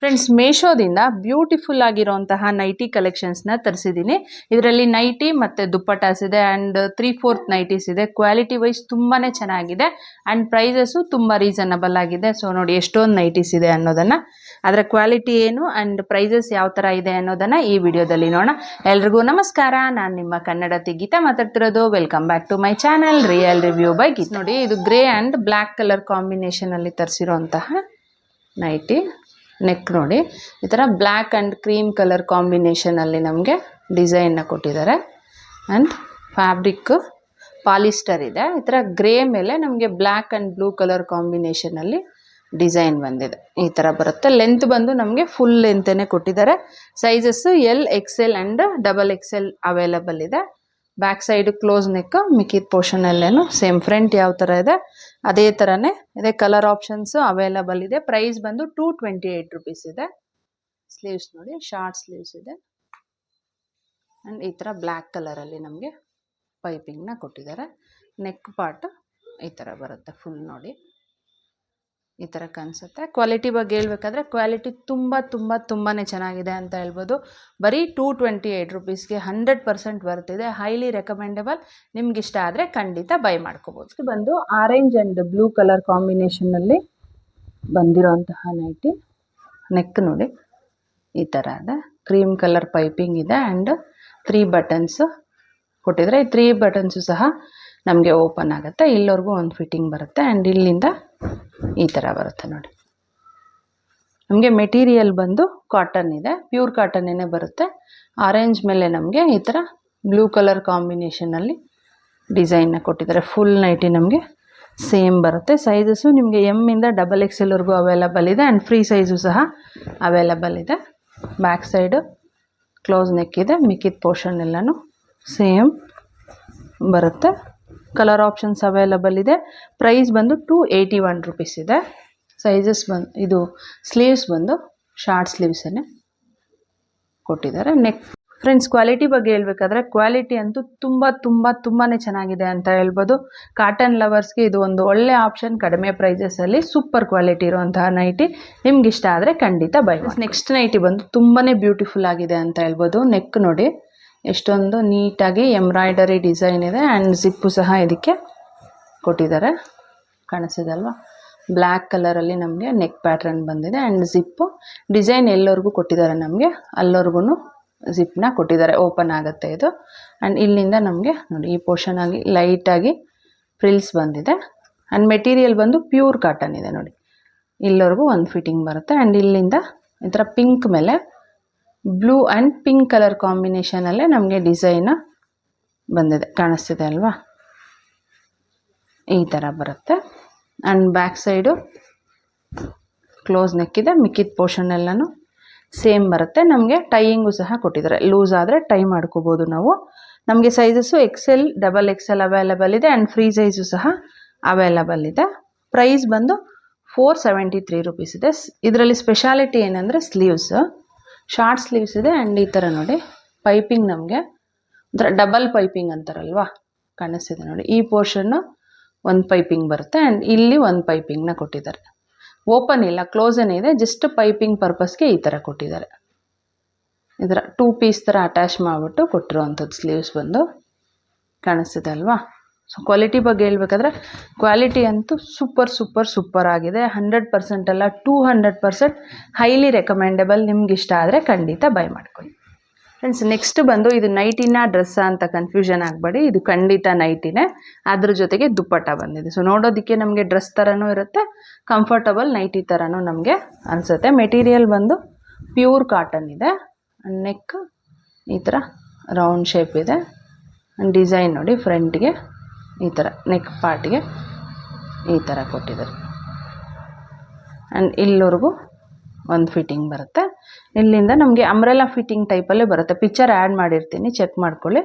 Friends, ಮೀಶೋದಿಂದ beautiful ಆಗಿರೋಂತಹ nighty ಕಲೆಕ್ಷನ್ಸ್ನ ತರಿಸಿದ್ದೀನಿ. ಇದರಲ್ಲಿ ನೈಟಿ ಮತ್ತು ದುಪ್ಪಟಾಸ್ ಇದೆ ಆ್ಯಂಡ್ 3/4 ನೈಟೀಸ್ ಇದೆ. ಕ್ವಾಲಿಟಿ ವೈಸ್ ತುಂಬಾ ಚೆನ್ನಾಗಿದೆ ಆ್ಯಂಡ್ ಪ್ರೈಸಸ್ಸು ತುಂಬ ರೀಸನಬಲ್ ಆಗಿದೆ. ಸೊ ನೋಡಿ ಎಷ್ಟೊಂದು ನೈಟೀಸ್ ಇದೆ ಅನ್ನೋದನ್ನು, ಅದರ ಕ್ವಾಲಿಟಿ ಏನು ಆ್ಯಂಡ್ ಪ್ರೈಸಸ್ ಯಾವ ಥರ ಇದೆ ಅನ್ನೋದನ್ನು ಈ ವಿಡಿಯೋದಲ್ಲಿ ನೋಡೋಣ. ಎಲ್ರಿಗೂ ನಮಸ್ಕಾರ, ನಾನು ನಿಮ್ಮ ಕನ್ನಡತಿ ಗೀತಾ ಮಾತಾಡ್ತಿರೋದು. Welcome back to my channel real review by Geetha. ನೋಡಿ, ಇದು ಗ್ರೇ ಆ್ಯಂಡ್ ಬ್ಲ್ಯಾಕ್ ಕಲರ್ ಕಾಂಬಿನೇಷನಲ್ಲಿ ತರಿಸಿರೋಂತಹ ನೈಟಿ. ನೆಕ್ ನೋಡಿ, ಈ ಥರ ಬ್ಲ್ಯಾಕ್ ಆ್ಯಂಡ್ ಕ್ರೀಮ್ ಕಲರ್ ಕಾಂಬಿನೇಷನಲ್ಲಿ ನಮಗೆ ಡಿಸೈನ್ನ ಕೊಟ್ಟಿದ್ದಾರೆ ಆ್ಯಂಡ್ ಫ್ಯಾಬ್ರಿಕ್ ಪಾಲಿಸ್ಟರ್ ಇದೆ. ಈ ಥರ ಗ್ರೇ ಮೇಲೆ ನಮಗೆ ಬ್ಲ್ಯಾಕ್ ಆ್ಯಂಡ್ ಬ್ಲೂ ಕಲರ್ ಕಾಂಬಿನೇಷನಲ್ಲಿ ಡಿಸೈನ್ ಬಂದಿದೆ. ಈ ಥರ ಬರುತ್ತೆ. ಲೆಂತ್ ಬಂದು ನಮಗೆ ಫುಲ್ ಲೆಂತೇ ಕೊಟ್ಟಿದ್ದಾರೆ. Sizes L, XL and XXL available ಇದೆ. ಬ್ಯಾಕ್ ಸೈಡು ಕ್ಲೋಸ್ ನೆಕ್, ಮಿಕ್ಕಿದ ಪೋರ್ಷನಲ್ಲೇನು ಸೇಮ್ ಫ್ರಂಟ್ ಯಾವ ಥರ ಇದೆ ಅದೇ ಥರನೇ ಇದೆ. ಕಲರ್ ಆಪ್ಷನ್ಸು ಅವೈಲಬಲ್ ಇದೆ. ಪ್ರೈಸ್ ಬಂದು 228 ರುಪೀಸ್ ಇದೆ. ಸ್ಲೀವ್ಸ್ ನೋಡಿ, ಶಾರ್ಟ್ ಸ್ಲೀವ್ಸ್ ಇದೆ ಆ್ಯಂಡ್ ಈ ಥರ ಬ್ಲ್ಯಾಕ್ ಕಲರಲ್ಲಿ ನಮಗೆ ಪೈಪಿಂಗ್ನ ಕೊಟ್ಟಿದ್ದಾರೆ. ನೆಕ್ ಪಾರ್ಟ್ ಈ ಥರ ಬರುತ್ತೆ. ಫುಲ್ ನೋಡಿ ಈ ಥರ ಕಾಣಿಸುತ್ತೆ. ಕ್ವಾಲಿಟಿ ಬಗ್ಗೆ ಹೇಳ್ಬೇಕಾದ್ರೆ ಕ್ವಾಲಿಟಿ ತುಂಬಾ ಚೆನ್ನಾಗಿದೆ ಅಂತ ಹೇಳ್ಬೋದು. ಬರೀ 228 ರುಪೀಸ್ಗೆ 100% ಬರ್ತಿದೆ. Highly recommendable. ನಿಮ್ಗೆ ಇಷ್ಟ ಆದರೆ ಖಂಡಿತ ಬೈ ಮಾಡ್ಕೋಬೋದು. ಇದು ಬಂದು ಆರೆಂಜ್ ಆ್ಯಂಡ್ ಬ್ಲೂ ಕಲರ್ ಕಾಂಬಿನೇಷನಲ್ಲಿ ಬಂದಿರೋಂತಹ ನೈಟಿ. ನೆಕ್ ನೋಡಿ ಈ ಥರ ಇದೆ. ಕ್ರೀಮ್ ಕಲರ್ ಪೈಪಿಂಗ್ ಇದೆ ಆ್ಯಂಡ್ 3 ಬಟನ್ಸ್ ಕೊಟ್ಟಿದ್ದಾರೆ. ಈ 3 ಬಟನ್ಸು ಸಹ ನಮಗೆ ಓಪನ್ ಆಗುತ್ತೆ. ಇಲ್ಲಿವರೆಗೂ ಒಂದು ಫಿಟ್ಟಿಂಗ್ ಬರುತ್ತೆ ಆ್ಯಂಡ್ ಇಲ್ಲಿಂದ ಈ ಥರ ಬರುತ್ತೆ ನೋಡಿ. ನಮಗೆ ಮೆಟೀರಿಯಲ್ ಬಂದು ಕಾಟನ್ ಇದೆ, ಪ್ಯೂರ್ ಕಾಟನ್ನೇ ಬರುತ್ತೆ. ಆರೆಂಜ್ ಮೇಲೆ ನಮಗೆ ಈ ಥರ ಬ್ಲೂ ಕಲರ್ ಕಾಂಬಿನೇಷನಲ್ಲಿ ಡಿಸೈನ್ನ ಕೊಟ್ಟಿದ್ದಾರೆ. ಫುಲ್ ನೈಟಿ ನಮಗೆ ಸೇಮ್ ಬರುತ್ತೆ. ಸೈಜಸ್ಸು ನಿಮಗೆ M ಇಂದ XXL ವರೆಗೂ ಅವೈಲಬಲ್ ಇದೆ ಆ್ಯಂಡ್ ಫ್ರೀ ಸೈಜು ಸಹ ಅವೈಲಬಲ್ ಇದೆ. ಬ್ಯಾಕ್ ಸೈಡು ಕ್ಲೋಸ್ ನೆಕ್ ಇದೆ. ಮಿಕ್ಕಿದ ಪೋರ್ಷನ್ ಎಲ್ಲನೂ ಸೇಮ್ ಬರುತ್ತೆ. ಕಲರ್ ಆಪ್ಷನ್ಸ್ ಅವೈಲಬಲ್ ಇದೆ. ಪ್ರೈಸ್ ಬಂದು 281 ರುಪೀಸ್ ಇದೆ. ಸೈಜಸ್ ಬಂದು ಇದು ಸ್ಲೀವ್ಸ್ ಬಂದು ಶಾರ್ಟ್ ಸ್ಲೀವ್ಸನ್ನೇ ಕೊಟ್ಟಿದ್ದಾರೆ. ನೆಕ್ ಫ್ರೆಂಡ್ಸ್, ಕ್ವಾಲಿಟಿ ಬಗ್ಗೆ ಹೇಳ್ಬೇಕಾದ್ರೆ ಕ್ವಾಲಿಟಿ ಅಂತೂ ತುಂಬಾ ಚೆನ್ನಾಗಿದೆ ಅಂತ ಹೇಳ್ಬೋದು. ಕಾಟನ್ ಲವರ್ಸ್ಗೆ ಇದು ಒಂದು ಒಳ್ಳೆ ಆಪ್ಷನ್. ಕಡಿಮೆ ಪ್ರೈಸಸಲ್ಲಿ ಸೂಪರ್ ಕ್ವಾಲಿಟಿ ಇರುವಂತಹ ನೈಟಿ. ನಿಮ್ಗೆ ಇಷ್ಟ ಆದರೆ ಖಂಡಿತ ಬೈ. ನೆಕ್ಸ್ಟ್ ನೈಟಿ ಬಂದು ತುಂಬಾ ಬ್ಯೂಟಿಫುಲ್ ಆಗಿದೆ ಅಂತ ಹೇಳ್ಬೋದು. ನೆಕ್ ನೋಡಿ ಎಷ್ಟೊಂದು ನೀಟಾಗಿ ಎಂಬ್ರಾಯ್ಡರಿ ಡಿಸೈನ್ ಇದೆ ಆ್ಯಂಡ್ ಜಿಪ್ಪು ಸಹ ಇದಕ್ಕೆ ಕೊಟ್ಟಿದ್ದಾರೆ. ಕಾಣಿಸಿದೆ ಅಲ್ವಾ? ಬ್ಲ್ಯಾಕ್ ಕಲರಲ್ಲಿ ನಮಗೆ ನೆಕ್ ಪ್ಯಾಟ್ರನ್ ಬಂದಿದೆ ಆ್ಯಂಡ್ ಜಿಪ್ಪು ಡಿಸೈನ್ ಎಲ್ಲರಿಗೂ ಕೊಟ್ಟಿದ್ದಾರೆ. ನಮಗೆ ಅಲ್ಲವರೆಗೂ ಜಿಪ್ನ ಕೊಟ್ಟಿದ್ದಾರೆ. ಓಪನ್ ಆಗುತ್ತೆ ಇದು ಆ್ಯಂಡ್ ಇಲ್ಲಿಂದ ನಮಗೆ ನೋಡಿ ಈ ಪೋರ್ಷನ್ ಆಗಿ ಲೈಟಾಗಿ ಫ್ರಿಲ್ಸ್ ಬಂದಿದೆ ಆ್ಯಂಡ್ ಮೆಟೀರಿಯಲ್ ಬಂದು ಪ್ಯೂರ್ ಕಾಟನ್ ಇದೆ ನೋಡಿ. ಇಲ್ಲಿವರೆಗೂ ಒಂದು ಫಿಟ್ಟಿಂಗ್ ಬರುತ್ತೆ ಆ್ಯಂಡ್ ಇಲ್ಲಿಂದ ಈ ಥರ ಪಿಂಕ್ ಮೇಲೆ ಬ್ಲೂ ಆ್ಯಂಡ್ ಪಿಂಕ್ ಕಲರ್ ಕಾಂಬಿನೇಷನಲ್ಲೇ ನಮಗೆ ಡಿಸೈನ್ ಬಂದಿದೆ. ಕಾಣಿಸ್ತಿದೆ ಅಲ್ವಾ? ಈ ಥರ ಬರುತ್ತೆ and back side close neck ಇದೆ. ಮಿಕ್ಕಿದ ಪೋರ್ಷನ್ ಎಲ್ಲನೂ ಸೇಮ್ ಬರುತ್ತೆ. ನಮಗೆ ಟೈಯಿಂಗು ಸಹ ಕೊಟ್ಟಿದ್ದಾರೆ. ಲೂಸ್ ಆದರೆ ಟೈ ಮಾಡ್ಕೋಬೋದು ನಾವು. ನಮಗೆ ಸೈಜಸ್ಸು XL, XXL ಅವೈಲಬಲ್ ಇದೆ ಆ್ಯಂಡ್ ಫ್ರೀ ಸೈಜು ಸಹ ಅವೈಲಬಲ್ ಇದೆ. ಪ್ರೈಸ್ ಬಂದು 473 ರುಪೀಸ್ ಇದೆ. ಇದರಲ್ಲಿ ಸ್ಪೆಷಾಲಿಟಿ ಏನಂದರೆ ಸ್ಲೀವ್ಸ್ ಶಾರ್ಟ್ ಸ್ಲೀವ್ಸ್ ಇದೆ ಆ್ಯಂಡ್ ಈ ಥರ ನೋಡಿ ಪೈಪಿಂಗ್ ನಮಗೆ ಒಂಥರ ಡಬಲ್ ಪೈಪಿಂಗ್ ಅಂತಾರಲ್ವಾ, ಕಾಣಿಸ್ತಿದೆ ನೋಡಿ. ಈ ಪೋರ್ಷನ್ನು ಒಂದು ಪೈಪಿಂಗ್ ಬರುತ್ತೆ ಆ್ಯಂಡ್ ಇಲ್ಲಿ ಒಂದು ಪೈಪಿಂಗ್ನ ಕೊಟ್ಟಿದ್ದಾರೆ. ಓಪನ್ ಇಲ್ಲ, ಕ್ಲೋಸನ್ ಇದೆ. ಜಸ್ಟ್ ಪೈಪಿಂಗ್ ಪರ್ಪಸ್ಗೆ ಈ ಥರ ಕೊಟ್ಟಿದ್ದಾರೆ. ಈ ಥರ 2 ಪೀಸ್ ಥರ ಅಟ್ಯಾಚ್ ಮಾಡಿಬಿಟ್ಟು ಕೊಟ್ಟಿರೋವಂಥದ್ದು ಸ್ಲೀವ್ಸ್ ಬಂದು. ಕಾಣಿಸ್ತಿದೆ ಅಲ್ವಾ? ಸೊ ಕ್ವಾಲಿಟಿ ಬಗ್ಗೆ ಹೇಳ್ಬೇಕಾದ್ರೆ ಕ್ವಾಲಿಟಿ ಅಂತೂ ಸೂಪರ್ ಆಗಿದೆ. 100% ಅಲ್ಲ 200% ಹೈಲಿ ರೆಕಮೆಂಡಬಲ್. ನಿಮ್ಗೆ ಇಷ್ಟ ಆದರೆ ಖಂಡಿತ ಬೈ ಮಾಡ್ಕೊಳ್ಳಿ. ಫ್ರೆಂಡ್ಸ್, ನೆಕ್ಸ್ಟ್ ಬಂದು ಇದು ನೈಟಿನ ಡ್ರೆಸ್ಸಾ ಅಂತ ಕನ್ಫ್ಯೂಷನ್ ಆಗಬೇಡಿ. ಇದು ಖಂಡಿತ ನೈಟಿನೇ, ಅದ್ರ ಜೊತೆಗೆ ದುಪ್ಪಟ್ಟ ಬಂದಿದೆ. ಸೊ ನೋಡೋದಕ್ಕೆ ನಮಗೆ ಡ್ರೆಸ್ ಥರನೂ ಇರುತ್ತೆ, ಕಂಫರ್ಟಬಲ್ ನೈಟಿ ಥರನೂ ನಮಗೆ ಅನಿಸುತ್ತೆ. ಮೆಟೀರಿಯಲ್ ಬಂದು ಪ್ಯೂರ್ ಕಾಟನ್ ಇದೆ. ನೆಕ್ ಈ ಥರ ರೌಂಡ್ ಶೇಪ್ ಇದೆ. ಡಿಸೈನ್ ನೋಡಿ ಫ್ರಂಟ್ಗೆ ಈ ಥರ ನೆಕ್ ಪಾರ್ಟ್ಗೆ ಈ ಥರ ಕೊಟ್ಟಿದ್ದಾರೆ ಆ್ಯಂಡ್ ಇಲ್ಲಿವರೆಗೂ ಒಂದು ಫಿಟ್ಟಿಂಗ್ ಬರುತ್ತೆ. ಇಲ್ಲಿಂದ ನಮಗೆ ಅಂಬ್ರೆಲಾ ಫಿಟ್ಟಿಂಗ್ ಟೈಪಲ್ಲೇ ಬರುತ್ತೆ. ಪಿಕ್ಚರ್ ಆ್ಯಡ್ ಮಾಡಿರ್ತೀನಿ, ಚೆಕ್ ಮಾಡ್ಕೊಳ್ಳಿ.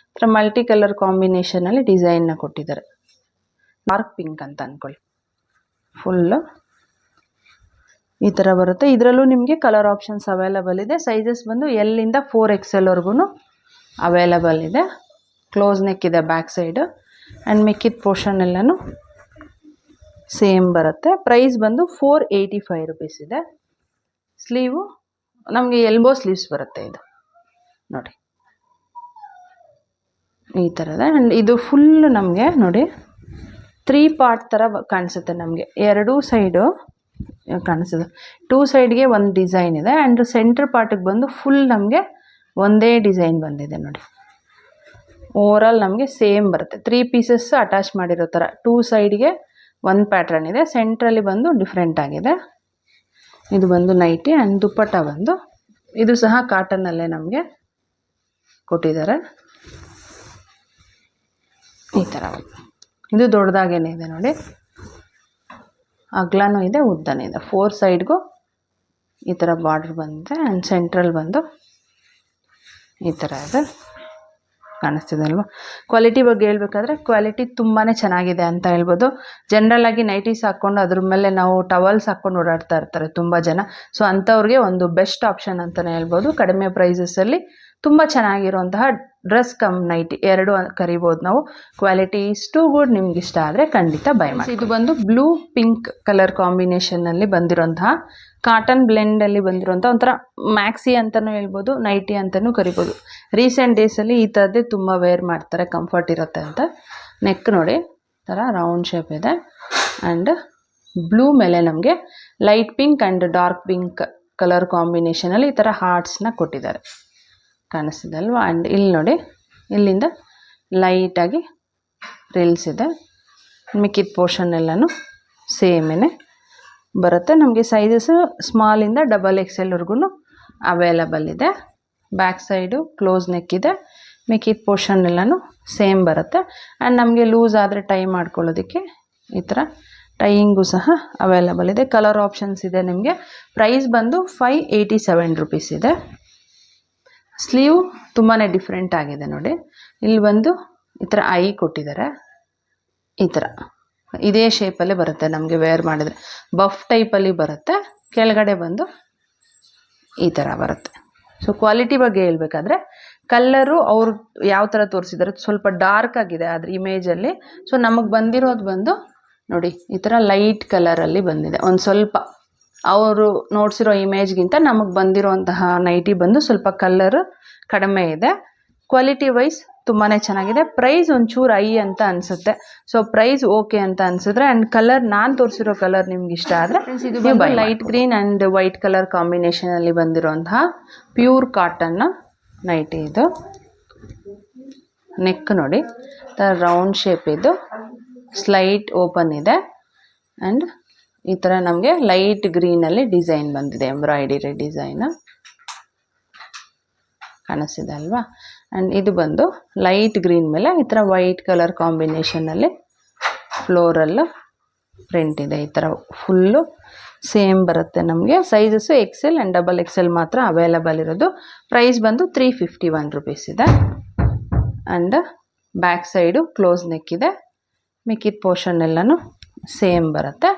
ಈ ಥರ ಮಲ್ಟಿ ಕಲರ್ ಕಾಂಬಿನೇಷನಲ್ಲಿ ಡಿಸೈನ್ನ ಕೊಟ್ಟಿದ್ದಾರೆ. ಡಾರ್ಕ್ ಪಿಂಕ್ ಅಂತ ಅಂದ್ಕೊಳ್ಳಿ. ಫುಲ್ಲು ಈ ಥರ ಬರುತ್ತೆ. ಇದರಲ್ಲೂ ನಿಮಗೆ ಕಲರ್ ಆಪ್ಷನ್ಸ್ ಅವೈಲಬಲ್ ಇದೆ. ಸೈಜಸ್ ಬಂದು L ಇಂದ 4XL ವರೆಗೂ ಅವೈಲಬಲ್ ಇದೆ. ಕ್ಲೋಸ್ ನೆಕ್ ಇದೆ ಬ್ಯಾಕ್ ಸೈಡು ಆ್ಯಂಡ್ ಮಿಕ್ಕಿದ ಪೋರ್ಷನ್ ಎಲ್ಲನೂ ಸೇಮ್ ಬರುತ್ತೆ. ಪ್ರೈಸ್ ಬಂದು 485 ರುಪೀಸ್ ಇದೆ. ಸ್ಲೀವು ನಮಗೆ ಎಲ್ಬೋ ಸ್ಲೀವ್ಸ್ ಬರುತ್ತೆ ಇದು ನೋಡಿ ಈ ಥರದ. ಆ್ಯಂಡ್ ಇದು ಫುಲ್ ನಮಗೆ ನೋಡಿ 3 ಪಾರ್ಟ್ ಥರ ಕಾಣಿಸುತ್ತೆ ನಮಗೆ. 2 ಸೈಡು ಕಾಣಿಸುತ್ತೆ, 2 ಸೈಡ್ಗೆ ಒಂದು ಡಿಸೈನ್ ಇದೆ. ಆ್ಯಂಡ್ ಸೆಂಟ್ರ್ ಪಾರ್ಟಿಗೆ ಬಂದು ಫುಲ್ ನಮಗೆ ಒಂದೇ ಡಿಸೈನ್ ಬಂದಿದೆ ನೋಡಿ. ಓವರಾಲ್ ನಮಗೆ ಸೇಮ್ ಬರುತ್ತೆ, 3 ಪೀಸಸ್ ಅಟ್ಯಾಚ್ ಮಾಡಿರೋ ಥರ. 2 ಸೈಡ್ಗೆ ಒಂದು ಪ್ಯಾಟ್ರನ್ ಇದೆ, ಸೆಂಟ್ರಲ್ಲಿ ಬಂದು ಡಿಫ್ರೆಂಟ್ ಆಗಿದೆ. ಇದು ಬಂದು ನೈಟಿ. ಆ್ಯಂಡ್ ದುಪ್ಪಟ್ಟ ಬಂದು ಇದು ಸಹ ಕಾಟನ್ನಲ್ಲೇ ನಮಗೆ ಕೊಟ್ಟಿದ್ದಾರೆ ಈ ಥರ. ಇದು ದೊಡ್ಡದಾಗೇನೆ ಇದೆ ನೋಡಿ, ಅಗ್ಲನೂ ಇದೆ ಉದ್ದನೂ ಇದೆ. 4 ಸೈಡ್ಗೂ ಈ ಥರ ಬಾರ್ಡ್ರ್ ಬಂದಿದೆ. ಆ್ಯಂಡ್ ಸೆಂಟ್ರಲ್ ಬಂದು ಈ ಥರ ಇದೆ, ಕಾಣಿಸ್ತಿದೆ ಅಲ್ವಾ. ಕ್ವಾಲಿಟಿ ಬಗ್ಗೆ ಹೇಳ್ಬೇಕಾದ್ರೆ ಕ್ವಾಲಿಟಿ ತುಂಬಾ ಚೆನ್ನಾಗಿದೆ ಅಂತ ಹೇಳ್ಬೋದು. ಜನರಲ್ಲಾಗಿ ನೈಟೀಸ್ ಹಾಕ್ಕೊಂಡು ಅದ್ರ ಮೇಲೆ ನಾವು ಟವಲ್ಸ್ ಹಾಕ್ಕೊಂಡು ಓಡಾಡ್ತಾ ಇರ್ತಾರೆ ತುಂಬ ಜನ. ಸೊ ಅಂಥವ್ರಿಗೆ ಒಂದು ಬೆಸ್ಟ್ ಆಪ್ಷನ್ ಅಂತಲೇ ಹೇಳ್ಬೋದು. ಕಡಿಮೆ ಪ್ರೈಸಸಲ್ಲಿ ತುಂಬ ಚೆನ್ನಾಗಿರುವಂತಹ ಡ್ರೆಸ್ ಕಮ್ ನೈಟಿ ಎರಡು ಕರಿಬೋದು ನಾವು. Quality is too good. ನಿಮ್ಗೆ ಇಷ್ಟ ಆದರೆ ಖಂಡಿತ ಬೈ ಮಾಡಿ. ಇದು ಬಂದು ಬ್ಲೂ ಪಿಂಕ್ ಕಲರ್ ಕಾಂಬಿನೇಷನ್ನಲ್ಲಿ ಬಂದಿರೋಂತಹ ಕಾಟನ್ ಬ್ಲೆಂಡಲ್ಲಿ ಬಂದಿರೋಂಥ ಒಂಥರ ಮ್ಯಾಕ್ಸಿ ಅಂತಲೂ ಹೇಳ್ಬೋದು, ನೈಟಿ ಅಂತಲೂ ಕರಿಬೋದು. ರೀಸೆಂಟ್ ಡೇಸಲ್ಲಿ ಈ ಥರದ್ದೇ ತುಂಬ ವೇರ್ ಮಾಡ್ತಾರೆ, ಕಂಫರ್ಟ್ ಇರುತ್ತೆ ಅಂತ. ನೆಕ್ ನೋಡಿ ಥರ ರೌಂಡ್ ಶೇಪ್ ಇದೆ. ಆ್ಯಂಡ್ ಬ್ಲೂ ಮೇಲೆ ನಮಗೆ light pink and dark pink colour ಕಾಂಬಿನೇಷನಲ್ಲಿ ಈ ಥರ ಹಾರ್ಟ್ಸ್ನ ಕೊಟ್ಟಿದ್ದಾರೆ, ಕಾಣಿಸ್ತಿದೆ ಅಲ್ವಾ. ಆ್ಯಂಡ್ ಇಲ್ಲಿ ನೋಡಿ, ಇಲ್ಲಿಂದ ಲೈಟಾಗಿ ರಿಲ್ಸ್ ಇದೆ. ಮಿಕ್ಕಿದ ಪೋರ್ಷನ್ ಎಲ್ಲನೂ ಸೇಮೇನೆ ಬರುತ್ತೆ. ನಮಗೆ ಸೈಜಸ್ಸು ಸ್ಮಾಲಿಂದ XXLವರೆಗೂ ಅವೈಲಬಲ್ ಇದೆ. ಬ್ಯಾಕ್ ಸೈಡು ಕ್ಲೋಸ್ ನೆಕ್ ಇದೆ. ಮಿಕ್ಕಿದ ಪೋರ್ಷನ್ ಎಲ್ಲನೂ ಸೇಮ್ ಬರುತ್ತೆ. ಆ್ಯಂಡ್ ನಮಗೆ ಲೂಸ್ ಆದರೆ ಟೈ ಮಾಡ್ಕೊಳ್ಳೋದಕ್ಕೆ ಈ ಥರ ಟೈಯಿಂಗು ಸಹ ಅವೈಲಬಲ್ ಇದೆ. ಕಲರ್ ಆಪ್ಷನ್ಸ್ ಇದೆ ನಿಮಗೆ. ಪ್ರೈಸ್ ಬಂದು 587 ರುಪೀಸ್ ಇದೆ. ಸ್ಲೀವ್ ತುಂಬಾ ಡಿಫ್ರೆಂಟ್ ಆಗಿದೆ ನೋಡಿ. ಇಲ್ಲಿ ಬಂದು ಈ ಥರ ಐ ಕೊಟ್ಟಿದ್ದಾರೆ, ಈ ಥರ ಇದೇ ಶೇಪಲ್ಲೇ ಬರುತ್ತೆ ನಮಗೆ ವೇರ್ ಮಾಡಿದರೆ. ಬಫ್ ಟೈಪಲ್ಲಿ ಬರುತ್ತೆ. ಕೆಳಗಡೆ ಬಂದು ಈ ಥರ ಬರುತ್ತೆ. ಸೊ ಕ್ವಾಲಿಟಿ ಬಗ್ಗೆ ಹೇಳ್ಬೇಕಾದ್ರೆ ಕಲ್ಲರು ಅವರು ಯಾವ ಥರ ತೋರಿಸಿದ್ದಾರೆ, ಸ್ವಲ್ಪ ಡಾರ್ಕ್ ಆಗಿದೆ ಅದ್ರ ಇಮೇಜಲ್ಲಿ. ಸೊ ನಮಗೆ ಬಂದಿರೋದು ಬಂದು ನೋಡಿ ಈ ಥರ ಲೈಟ್ ಕಲರಲ್ಲಿ ಬಂದಿದೆ. ಒಂದು ಸ್ವಲ್ಪ ಅವರು ನೋಡ್ಸಿರೋ ಇಮೇಜ್ಗಿಂತ ನಮಗೆ ಬಂದಿರೋಂತಹ ನೈಟಿ ಬಂದು ಸ್ವಲ್ಪ ಕಲ್ಲರು ಕಡಿಮೆ ಇದೆ. ಕ್ವಾಲಿಟಿ ವೈಸ್ ತುಂಬಾ ಚೆನ್ನಾಗಿದೆ. ಪ್ರೈಸ್ ಒಂಚೂರು ಐ ಅಂತ ಅನಿಸುತ್ತೆ. ಸೊ ಪ್ರೈಸ್ ಓಕೆ ಅಂತ ಅನಿಸಿದ್ರೆ. ಆ್ಯಂಡ್ ಕಲರ್ ನಾನು ತೋರಿಸಿರೋ ಕಲರ್ ನಿಮ್ಗೆ ಇಷ್ಟ ಆದರೆ ಇದು light green and white colour ಕಾಂಬಿನೇಷನಲ್ಲಿ ಬಂದಿರೋಂತಹ ಪ್ಯೂರ್ ಕಾಟನ್ನ ನೈಟಿ ಇದು. ನೆಕ್ ನೋಡಿ ರೌಂಡ್ ಶೇಪ್ ಇದು, ಸ್ಲೈಟ್ ಓಪನ್ ಇದೆ. ಆ್ಯಂಡ್ ಈ ಥರ ನಮಗೆ ಲೈಟ್ ಗ್ರೀನಲ್ಲಿ ಡಿಸೈನ್ ಬಂದಿದೆ, ಎಂಬ್ರಾಯ್ಡರಿ ಡಿಸೈನ್ ಕಾಣಿಸ್ತಿದೆ ಅಲ್ವಾ. ಆ್ಯಂಡ್ ಇದು ಬಂದು ಲೈಟ್ ಗ್ರೀನ್ ಮೇಲೆ ಈ ಥರ ವೈಟ್ ಕಲರ್ ಕಾಂಬಿನೇಷನಲ್ಲಿ ಫ್ಲೋರಲ್ಲು ಪ್ರಿಂಟ್ ಇದೆ. ಈ ಥರ ಫುಲ್ಲು ಸೇಮ್ ಬರುತ್ತೆ ನಮಗೆ. ಸೈಜಸ್ಸು XL ಆ್ಯಂಡ್ XXL ಮಾತ್ರ ಅವೈಲಬಲ್ ಇರೋದು. ಪ್ರೈಸ್ ಬಂದು 351 ರುಪೀಸ್ ಇದೆ. And back side close neck ಇದೆ. ಮಿಕ್ಕಿದ ಪೋರ್ಷನ್ ಎಲ್ಲನೂ ಸೇಮ್ ಬರುತ್ತೆ.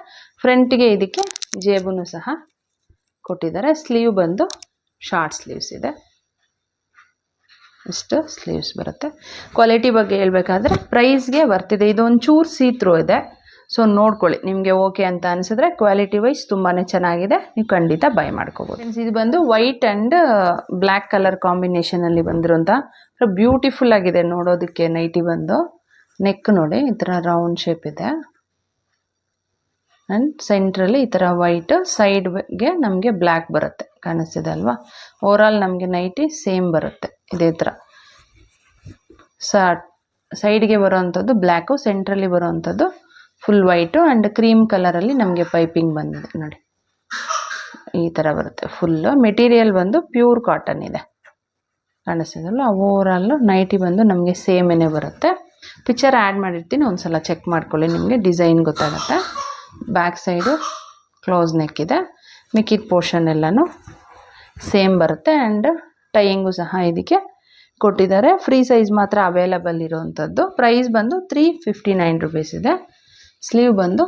ಫ್ರಂಟಿಗೆ ಇದಕ್ಕೆ ಜೇಬೂ ಸಹ ಕೊಟ್ಟಿದ್ದಾರೆ. ಸ್ಲೀವ್ ಬಂದು ಶಾರ್ಟ್ ಸ್ಲೀವ್ಸ್ ಇದೆ, ಇಷ್ಟು ಸ್ಲೀವ್ಸ್ ಬರುತ್ತೆ. ಕ್ವಾಲಿಟಿ ಬಗ್ಗೆ ಹೇಳ್ಬೇಕಾದ್ರೆ ಪ್ರೈಸ್ಗೆ ಬರ್ತಿದೆ. ಇದೊಂದು ಚೂರು ಸೀತ್ರೂ ಇದೆ. ಸೊ ನೋಡ್ಕೊಳ್ಳಿ, ನಿಮಗೆ ಓಕೆ ಅಂತ ಅನಿಸಿದ್ರೆ ಕ್ವಾಲಿಟಿ ವೈಸ್ ತುಂಬಾ ಚೆನ್ನಾಗಿದೆ, ನೀವು ಖಂಡಿತ ಬೈ ಮಾಡ್ಕೋಬೋದು. ಇದು ಬಂದು ವೈಟ್ ಆ್ಯಂಡ್ ಬ್ಲ್ಯಾಕ್ ಕಲರ್ ಕಾಂಬಿನೇಷನಲ್ಲಿ ಬಂದಿರೋಂಥ ಬ್ಯೂಟಿಫುಲ್ ಆಗಿದೆ ನೋಡೋದಕ್ಕೆ ನೈಟಿ ಬಂದು. ನೆಕ್ ನೋಡಿ ಈ ಥರ ರೌಂಡ್ ಶೇಪ್ ಇದೆ. ಆ್ಯಂಡ್ ಸೆಂಟ್ರಲ್ಲಿ ಈ ಥರ ವೈಟ್, ಸೈಡ್ಗೆ ನಮಗೆ ಬ್ಲ್ಯಾಕ್ ಬರುತ್ತೆ, ಕಾಣಿಸ್ತಿದೆ ಅಲ್ವಾ. ಓವರಾಲ್ ನಮಗೆ ನೈಟಿ ಸೇಮ್ ಬರುತ್ತೆ ಇದೇ ಥರ. ಸೈಡ್ಗೆ ಬರೋವಂಥದ್ದು ಬ್ಲ್ಯಾಕು, ಸೆಂಟ್ರಲ್ಲಿ ಬರೋವಂಥದ್ದು ಫುಲ್ ವೈಟು ಆ್ಯಂಡ್ ಕ್ರೀಮ್ ಕಲರಲ್ಲಿ ನಮಗೆ ಪೈಪಿಂಗ್ ಬಂದಿದೆ ನೋಡಿ, ಈ ಥರ ಬರುತ್ತೆ. ಫುಲ್ಲು ಮೆಟೀರಿಯಲ್ ಬಂದು ಪ್ಯೂರ್ ಕಾಟನ್ ಇದೆ, ಕಾಣಿಸ್ತಿದಲ್ಲ. ಓವರಾಲು ನೈಟಿ ಬಂದು ನಮಗೆ ಸೇಮೇನೆ ಬರುತ್ತೆ. ಪಿಕ್ಚರ್ ಆ್ಯಡ್ ಮಾಡಿರ್ತೀನಿ, ಒಂದು ಸಲ ಚೆಕ್ ಮಾಡ್ಕೊಳ್ಳಿ, ನಿಮಗೆ ಡಿಸೈನ್ ಗೊತ್ತಾಗುತ್ತೆ. ಬ್ಯಾಕ್ ಸೈಡು ಕ್ಲೋಸ್ ನೆಕ್ ಇದೆ. ಮಿಕ್ಕಿದ ಪೋರ್ಷನ್ ಎಲ್ಲನೂ ಸೇಮ್ ಬರುತ್ತೆ. ಆ್ಯಂಡ್ ಟೈಯಿಂಗು ಸಹ ಇದಕ್ಕೆ ಕೊಟ್ಟಿದ್ದಾರೆ. ಫ್ರೀ ಸೈಜ್ ಮಾತ್ರ ಅವೈಲಬಲ್ ಇರೋವಂಥದ್ದು. ಪ್ರೈಸ್ ಬಂದು 359 ರುಪೀಸ್ ಇದೆ. ಸ್ಲೀವ್ ಬಂದು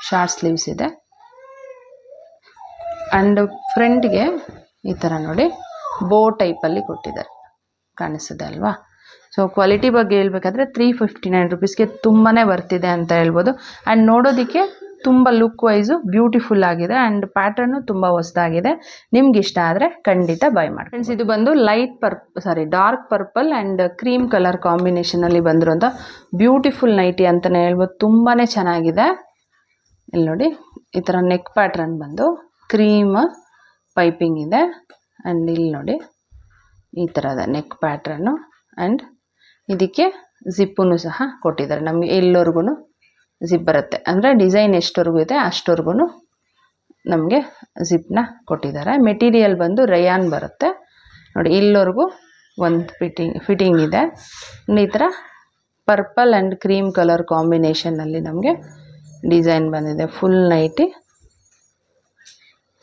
ಶಾರ್ಟ್ ಸ್ಲೀವ್ಸ್ ಇದೆ. ಆ್ಯಂಡ್ ಫ್ರಂಟ್ಗೆ ಈ ಥರ ನೋಡಿ ಬೋ ಟೈಪಲ್ಲಿ ಕೊಟ್ಟಿದ್ದಾರೆ, ಕಾಣಿಸ್ತಿದೆ ಅಲ್ವಾ. ಸೊ ಕ್ವಾಲಿಟಿ ಬಗ್ಗೆ ಹೇಳ್ಬೇಕಾದ್ರೆ 359 ರುಪೀಸ್ಗೆ ತುಂಬಾ ಬರ್ತಿದೆ ಅಂತ ಹೇಳ್ಬೋದು. ಆ್ಯಂಡ್ ನೋಡೋದಕ್ಕೆ ತುಂಬ ಲುಕ್ ವೈಸು ಬ್ಯೂಟಿಫುಲ್ ಆಗಿದೆ ಆ್ಯಂಡ್ ಪ್ಯಾಟರ್ನು ತುಂಬ ಹೊಸದಾಗಿದೆ. ನಿಮ್ಗೆ ಇಷ್ಟ ಆದರೆ ಖಂಡಿತ ಬೈ ಮಾಡಿ ಫ್ರೆಂಡ್ಸ್. ಇದು ಬಂದು dark purple and cream colour ಕಾಂಬಿನೇಷನಲ್ಲಿ ಬಂದಿರೋಂಥ ಬ್ಯೂಟಿಫುಲ್ ನೈಟಿ ಅಂತಲೇ ಹೇಳ್ಬೋದು. ತುಂಬಾ ಚೆನ್ನಾಗಿದೆ. ಇಲ್ಲಿ ನೋಡಿ, ಈ ಥರ ನೆಕ್ ಪ್ಯಾಟ್ರನ್ ಬಂದು ಕ್ರೀಮ್ ಪೈಪಿಂಗ್ ಇದೆ ಆ್ಯಂಡ್ ಇಲ್ಲಿ ನೋಡಿ ಈ ಥರದ ನೆಕ್ ಪ್ಯಾಟ್ರನ್ನು ಆ್ಯಂಡ್ ಇದಕ್ಕೆ ಜಿಪ್ಪೂ ಸಹ ಕೊಟ್ಟಿದ್ದಾರೆ. ನಮಗೆ ಎಲ್ಲರಿಗೂ ಜಿಪ್ ಬರುತ್ತೆ, ಅಂದರೆ ಡಿಸೈನ್ ಎಷ್ಟವರೆಗೂ ಇದೆ ಅಷ್ಟವರೆಗೂ ನಮಗೆ ಜಿಪ್ನ ಕೊಟ್ಟಿದ್ದಾರೆ. ಮೆಟೀರಿಯಲ್ ಬಂದು ರಯಾನ್ ಬರುತ್ತೆ ನೋಡಿ. ಇಲ್ಲವರೆಗೂ ಒಂದು ಫಿಟ್ಟಿಂಗ್ ಇದೆ. ಈ ಥರ ಪರ್ಪಲ್ ಆ್ಯಂಡ್ ಕ್ರೀಮ್ ಕಲರ್ ಕಾಂಬಿನೇಷನ್ನಲ್ಲಿ ನಮಗೆ ಡಿಸೈನ್ ಬಂದಿದೆ. ಫುಲ್ ನೈಟಿ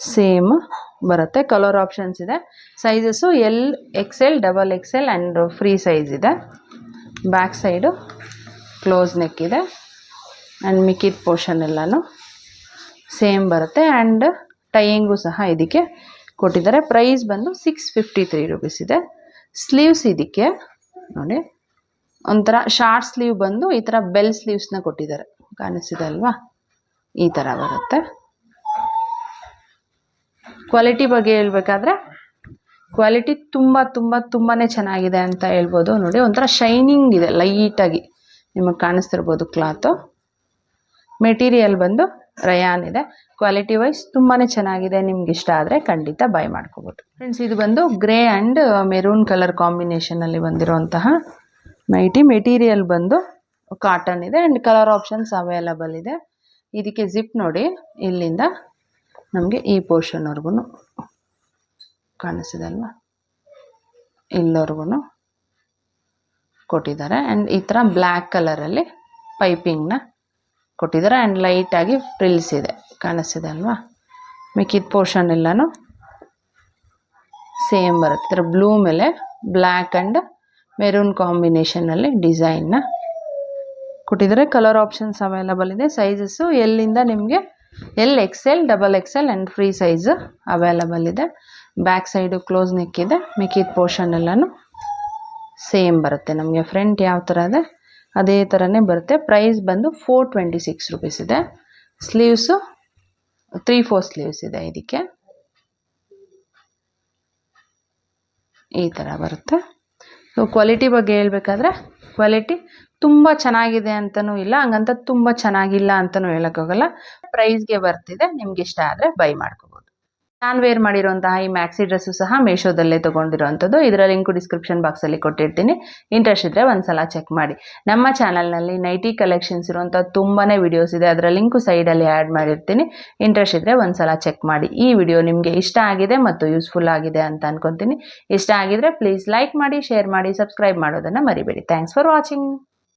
ಸೇಮ್ ಬರುತ್ತೆ. ಕಲರ್ ಆಪ್ಷನ್ಸ್ ಇದೆ. Sizes L, XL, XXL and free size ಇದೆ. ಬ್ಯಾಕ್ ಸೈಡು ಕ್ಲೋಸ್ ನೆಕ್ ಇದೆ ಆ್ಯಂಡ್ ಮಿಕ್ಕಿದ ಪೋರ್ಷನ್ ಎಲ್ಲನೂ ಸೇಮ್ ಬರುತ್ತೆ ಆ್ಯಂಡ್ ಟೈಯಿಂಗು ಸಹ ಇದಕ್ಕೆ ಕೊಟ್ಟಿದ್ದಾರೆ. ಪ್ರೈಸ್ ಬಂದು 653 ರೂಪೀಸ್ ಇದೆ. ಸ್ಲೀವ್ಸ್ ಇದಕ್ಕೆ ನೋಡಿ ಒಂಥರ ಶಾರ್ಟ್ ಸ್ಲೀವ್ ಬಂದು ಈ ಥರ ಬೆಲ್ ಸ್ಲೀವ್ಸ್ನ ಕೊಟ್ಟಿದ್ದಾರೆ. ಕಾಣಿಸ್ತಿದೆ ಅಲ್ವಾ? ಈ ಥರ ಬರುತ್ತೆ. ಕ್ವಾಲಿಟಿ ಬಗ್ಗೆ ಹೇಳ್ಬೇಕಾದ್ರೆ ಕ್ವಾಲಿಟಿ ತುಂಬಾ ಚೆನ್ನಾಗಿದೆ ಅಂತ ಹೇಳ್ಬೋದು. ನೋಡಿ, ಒಂಥರ ಶೈನಿಂಗ್ ಇದೆ, ಲೈಟಾಗಿ ನಿಮಗೆ ಕಾಣಿಸ್ತಿರ್ಬೋದು ಕ್ಲಾತು. ಮೆಟೀರಿಯಲ್ ಬಂದು ರಯಾನ್ ಇದೆ. ಕ್ವಾಲಿಟಿ ವೈಸ್ ತುಂಬಾ ಚೆನ್ನಾಗಿದೆ. ನಿಮ್ಗೆ ಇಷ್ಟ ಆದರೆ ಖಂಡಿತ ಬೈ ಮಾಡ್ಕೋಬೋದು ಫ್ರೆಂಡ್ಸ್. ಇದು ಬಂದು ಗ್ರೇ ಆ್ಯಂಡ್ ಮೆರೂನ್ ಕಲರ್ ಕಾಂಬಿನೇಷನಲ್ಲಿ ಬಂದಿರೋಂತಹ ನೈಟಿ. ಮೆಟೀರಿಯಲ್ ಬಂದು ಕಾಟನ್ ಇದೆ ಆ್ಯಂಡ್ ಕಲರ್ ಆಪ್ಷನ್ಸ್ ಅವೈಲಬಲ್ ಇದೆ. ಇದಕ್ಕೆ ಜಿಪ್ ನೋಡಿ, ಇಲ್ಲಿಂದ ನಮಗೆ ಈ ಪೋರ್ಷನ್ವರೆಗೂ ಕಾಣಿಸ್ತಿದೆ ಅಲ್ವಾ, ಇಲ್ಲವರೆಗೂ ಕೊಟ್ಟಿದ್ದಾರೆ ಆ್ಯಂಡ್ ಈ ಥರ ಬ್ಲ್ಯಾಕ್ ಕಲರಲ್ಲಿ ಪೈಪಿಂಗ್ನ ಕೊಟ್ಟಿದ್ದಾರೆ ಆ್ಯಂಡ್ ಲೈಟಾಗಿ ಫ್ರಿಲ್ಸ್ ಇದೆ. ಕಾಣಿಸ್ತಿದೆ ಅಲ್ವಾ? ಮಿಕ್ಕಿದ ಪೋರ್ಷನ್ ಎಲ್ಲನೂ ಸೇಮ್ ಬರುತ್ತೆ. ಈ ಥರ ಬ್ಲೂ ಮೇಲೆ ಬ್ಲ್ಯಾಕ್ ಆ್ಯಂಡ್ ಮೆರೂನ್ ಕಾಂಬಿನೇಷನಲ್ಲಿ ಡಿಸೈನ್ನ ಕೊಟ್ಟಿದ್ದಾರೆ. ಕಲರ್ ಆಪ್ಷನ್ಸ್ ಅವೈಲಬಲ್ ಇದೆ. ಸೈಜಸ್ಸು ಎಲ್ಲಿಂದ ನಿಮಗೆ L, XL, XXL and free size available ಇದೆ. ಬ್ಯಾಕ್ ಸೈಡು ಕ್ಲೋಸ್ ನೆಕ್ ಇದೆ. ಮಿಕ್ಕಿದ ಪೋರ್ಷನ್ ಎಲ್ಲನೂ ಸೇಮ್ ಬರುತ್ತೆ. ನಮಗೆ ಫ್ರಂಟ್ ಯಾವ ಥರ ಇದೆ ಅದೇ ಥರನೇ ಬರುತ್ತೆ. ಪ್ರೈಸ್ ಬಂದು 426 ರೂಪೀಸ್ ಇದೆ. ಸ್ಲೀವ್ಸು 3/4 ಸ್ಲೀವ್ಸ್ ಇದೆ. ಇದಕ್ಕೆ ಈ ಥರ ಬರುತ್ತೆ. ಸೊ ಕ್ವಾಲಿಟಿ ಬಗ್ಗೆ ಹೇಳ್ಬೇಕಾದ್ರೆ ಕ್ವಾಲಿಟಿ ತುಂಬ ಚೆನ್ನಾಗಿದೆ ಅಂತಲೂ ಇಲ್ಲ, ಹಂಗಂತ ತುಂಬ ಚೆನ್ನಾಗಿಲ್ಲ ಅಂತಲೂ ಹೇಳೋಕ್ಕಾಗಲ್ಲ. ಪ್ರೈಸ್ಗೆ ಬರ್ತಿದೆ. ನಿಮ್ಗೆ ಇಷ್ಟ ಆದರೆ ಬೈ ಮಾಡ್ಕೋಬೋದು. ನಾನು ವೇರ್ ಮಾಡಿರೋಂತಹ ಈ ಮ್ಯಾಕ್ಸಿ ಡ್ರೆಸ್ಸು ಸಹ ಮೀಶೋದಲ್ಲೇ ತೊಗೊಂಡಿರೋವಂಥದ್ದು. ಇದರ ಲಿಂಕು ಡಿಸ್ಕ್ರಿಪ್ಷನ್ ಬಾಕ್ಸಲ್ಲಿ ಕೊಟ್ಟಿರ್ತೀನಿ. ಇಂಟ್ರೆಸ್ಟ್ ಇದ್ದರೆ ಒಂದ್ಸಲ ಚೆಕ್ ಮಾಡಿ. ನಮ್ಮ ಚಾನಲ್ನಲ್ಲಿ ನೈಟಿ ಕಲೆಕ್ಷನ್ಸ್ ಇರುವಂಥ ತುಂಬಾ ವಿಡಿಯೋಸ್ ಇದೆ. ಅದರ ಲಿಂಕು ಸೈಡಲ್ಲಿ ಆ್ಯಡ್ ಮಾಡಿರ್ತೀನಿ. ಇಂಟ್ರೆಸ್ಟ್ ಇದ್ದರೆ ಒಂದ್ಸಲ ಚೆಕ್ ಮಾಡಿ. ಈ ವಿಡಿಯೋ ನಿಮಗೆ ಇಷ್ಟ ಆಗಿದೆ ಮತ್ತು ಯೂಸ್ಫುಲ್ ಆಗಿದೆ ಅಂತ ಅನ್ಕೊತೀನಿ. ಇಷ್ಟ ಆಗಿದ್ರೆ ಪ್ಲೀಸ್ ಲೈಕ್ ಮಾಡಿ, ಶೇರ್ ಮಾಡಿ, ಸಬ್ಸ್ಕ್ರೈಬ್ ಮಾಡೋದನ್ನು ಮರಿಬೇಡಿ. Thanks for watching.